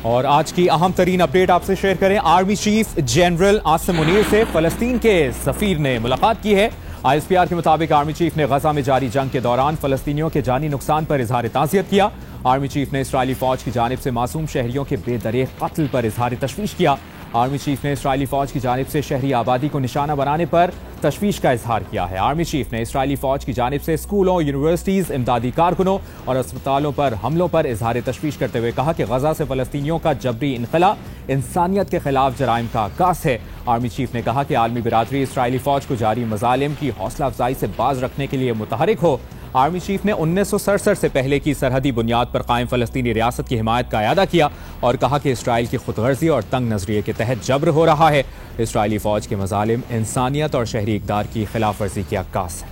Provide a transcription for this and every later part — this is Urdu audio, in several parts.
اور آج کی اہم ترین اپڈیٹ آپ سے شیئر کریں۔ Army chief general Asim Munir سے فلسطین کے سفیر نے ملاقات کی ہے۔ ISPR کے مطابق آرمی چیف نے غزہ میں جاری جنگ کے دوران فلسطینیوں کے جانی نقصان پر اظہار تعزیت کیا۔ آرمی چیف نے اسرائیلی فوج کی جانب سے معصوم شہریوں کے بے دریغ قتل پر اظہار تشویش کیا۔ آرمی چیف نے اسرائیلی فوج کی جانب سے شہری آبادی کو نشانہ بنانے پر تشویش کا اظہار کیا ہے۔ آرمی چیف نے اسرائیلی فوج کی جانب سے اسکولوں، یونیورسٹیز، امدادی کارکنوں اور اسپتالوں پر حملوں پر اظہار تشویش کرتے ہوئے کہا کہ غزہ سے فلسطینیوں کا جبری انخلا انسانیت کے خلاف جرائم کا عکاس ہے۔ آرمی چیف نے کہا کہ عالمی برادری اسرائیلی فوج کو جاری مظالم کی حوصلہ افزائی سے باز رکھنے کے لیے متحرک ہو۔ آرمی چیف نے 1967 سے پہلے کی سرحدی بنیاد پر قائم فلسطینی ریاست کی حمایت کا اعادہ کیا اور کہا کہ اسرائیل کی خود غرضی اور تنگ نظریے کے تحت جبر ہو رہا ہے۔ اسرائیلی فوج کے مظالم انسانیت اور شہری اقدار کی خلاف ورزی کے عکاس ہے۔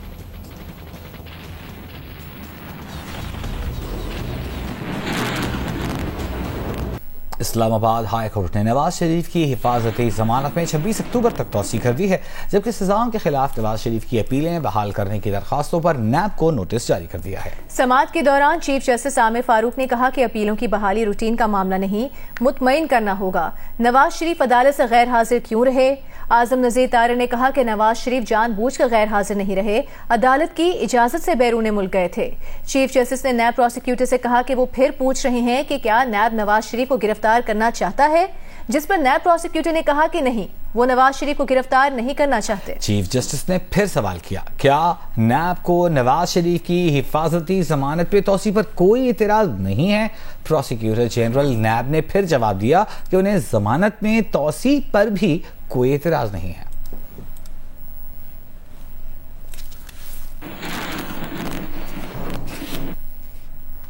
اسلام آباد ہائی کورٹ نے نواز شریف کی حفاظتی ضمانت میں 26 اکتوبر تک توسیع کر دی ہے، جبکہ سزاؤں کے خلاف نواز شریف کی اپیلیں بحال کرنے کی درخواستوں پر نیب کو نوٹس جاری کر دیا ہے۔ سماعت کے دوران چیف جسٹس عامر فاروق نے کہا کہ اپیلوں کی بحالی روٹین کا معاملہ نہیں، مطمئن کرنا ہوگا۔ نواز شریف عدالت سے غیر حاضر کیوں رہے؟ اعظم نذیر طاہر نے کہا کہ نواز شریف جان بوجھ کر غیر حاضر نہیں رہے، عدالت کی اجازت سے بیرون ملک گئے تھے۔ چیف جسٹس نے نیب پروسیکیوٹر سے کہا کہ وہ پھر پوچھ رہے ہیں کہ کیا نیب نواز شریف کو گرفتار کرنا چاہتا ہے، جس پر نیب پروسیکیوٹر نے کہا کہ نہیں، وہ نواز شریف کو گرفتار نہیں کرنا چاہتے۔ چیف جسٹس نے پھر سوال کیا، کیا نیب کو نواز شریف کی حفاظتی ضمانت پہ توسیع پر کوئی اعتراض نہیں ہے؟ پروسیکیوٹر جنرل نیب نے پھر جواب دیا کہ انہیں ضمانت میں توسیع پر بھی کوئی اعتراض نہیں ہے۔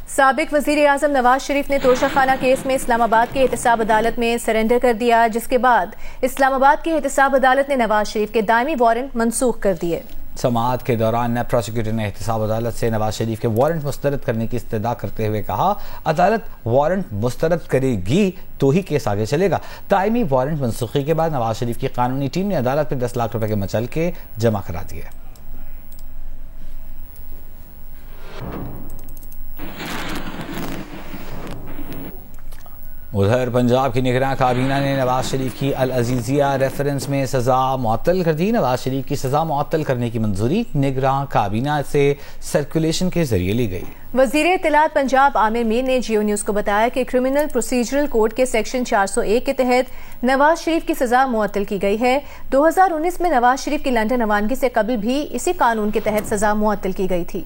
سابق وزیر اعظم نواز شریف نے توشہ خانہ کیس میں اسلام آباد کی احتساب عدالت میں سرنڈر کر دیا، جس کے بعد اسلام آباد کی احتساب عدالت نے نواز شریف کے دائمی وارنٹ منسوخ کر دیے۔ سماعت کے دوران نیب پروسیکیوٹر نے احتساب عدالت سے نواز شریف کے وارنٹ مسترد کرنے کی استدعا کرتے ہوئے کہا، عدالت وارنٹ مسترد کرے گی تو ہی کیس آگے چلے گا۔ دائمی وارنٹ منسوخی کے بعد نواز شریف کی قانونی ٹیم نے عدالت میں 10 لاکھ روپے کے مچلکے جمع کرا دیے۔ ادھر پنجاب کی نگراں کابینہ نے نواز شریف کی العزیزیہ ریفرنس میں سزا معطل کر دی۔ نواز شریف کی سزا معطل کرنے کی منظوری نگراں کابینہ سے سرکولیشن کے ذریعے لی گئی۔ وزیر اطلاعات پنجاب عامر میر نے جیو نیوز کو بتایا کہ کرمنل پروسیجرل کوڈ کے سیکشن 401 کے تحت نواز شریف کی سزا معطل کی گئی ہے۔ 2019 میں نواز شریف کی لنڈن روانگی سے قبل بھی اسی قانون کے تحت سزا معطل کی گئی تھی۔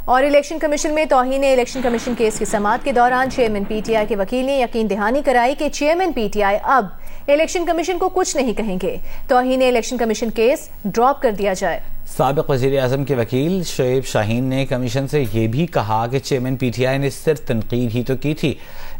اور الیکشن کمیشن میں توہین الیکشن کمیشن کیس کی سماعت کے دوران چیئرمین پی ٹی آئی کے وکیل نے یقین دہانی کرائی کہ چیئرمین پی ٹی آئی اب الیکشن کمیشن کو کچھ نہیں کہیں گے، توہین الیکشن کمیشن کیس ڈراپ کر دیا جائے۔ سابق وزیر اعظم کے وکیل شعیب شاہین نے کمیشن سے یہ بھی کہا کہ چیئرمین پی ٹی آئی نے صرف تنقید ہی تو کی تھی۔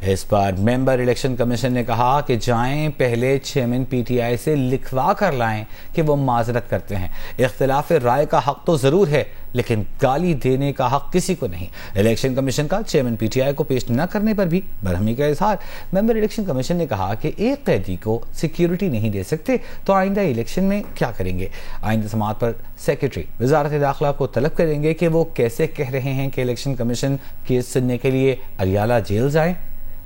اس پر ممبر الیکشن کمیشن نے کہا کہ جائیں پہلے چیئرمین پی ٹی آئی سے لکھوا کر لائیں کہ وہ معذرت کرتے ہیں۔ اختلاف رائے کا حق تو ضرور ہے، لیکن گالی دینے کا حق کسی کو نہیں۔ الیکشن کمیشن کا چیئرمین پی ٹی آئی کو پیش نہ کرنے پر بھی برہمی کا اظہار۔ ممبر الیکشن کمیشن نے کہا کہ ایک قیدی کو سیکیورٹی نہیں دے سکتے تو آئندہ الیکشن میں کیا کریں گے؟ آئندہ سماعت پر سیکرٹری وزارت داخلہ کو طلب کریں گے کہ وہ کیسے کہہ رہے ہیں کہ الیکشن کمیشن کیس سننے کے لیے اریالہ جیل جائیں۔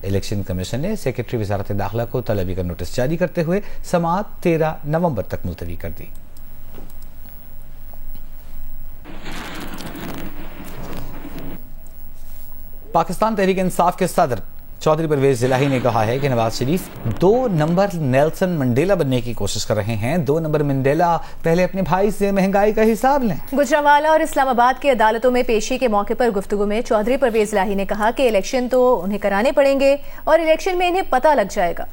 الیکشن کمیشن نے سیکرٹری وزارت داخلہ کو طلبی کا نوٹس جاری کرتے ہوئے سماعت 13 نومبر تک ملتوی کر دی۔ پاکستان تحریک انصاف کے صدر چودھری پرویز الہی نے کہا ہے کہ Nawaz Sharif 2 number Nelson Mandela بننے کی کوشش کر رہے ہیں۔ 2 نمبر منڈیلا پہلے اپنے بھائی سے مہنگائی کا حساب لیں۔ گجرانوالہ اور اسلام آباد کی عدالتوں میں پیشی کے موقع پر گفتگو میں چودھری پرویز الہی نے کہا کہ الیکشن تو انہیں کرانے پڑیں گے اور الیکشن میں انہیں پتہ لگ جائے گا۔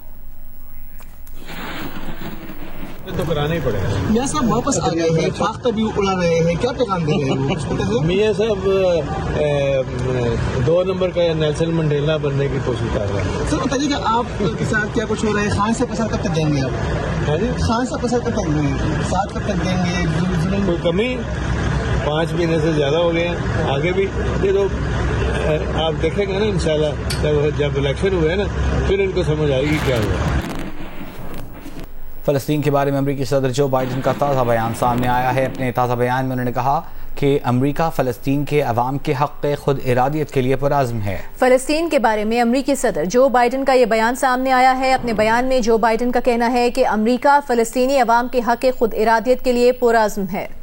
تو کرانا ہی پڑے گا۔ میاں صاحب واپس آ گئے ہیں، فاختہ بھی اڑا رہے ہیں، کیا پیغام دے رہے ہیں؟ میاں صاحب 2 نمبر کا نیلسن منڈیلا بننے کی کوشش کر رہے ہیں۔ سر بتائیے کہ آپ کے ساتھ کیا کچھ ہو رہا ہے؟ خان سے پسند کب تک دیں گے آپ؟ ہاں جی، خان سے پسند کب تک دیں گے؟ ساتھ کب تک دیں گے؟ کوئی کمی 5 مہینے سے زیادہ ہو گئے ہیں، آگے بھی یہ تو آپ دیکھیں گے نا انشاءاللہ جب الیکشن ہوئے نا پھر ان کو سمجھ آئے گی کیا ہوا۔ فلسطین کے بارے میں امریکی صدر جو بائیڈن کا تازہ بیان سامنے آیا ہے۔ اپنے تازہ بیان میں انہوں نے کہا کہ امریکہ فلسطین کے عوام کے حق خود ارادیت کے لیے پرعزم ہے۔ فلسطین کے بارے میں امریکی صدر جو بائیڈن کا یہ بیان سامنے آیا ہے۔ اپنے بیان میں جو بائیڈن کا کہنا ہے کہ امریکہ فلسطینی عوام کے حق خود ارادیت کے لیے پرعزم ہے۔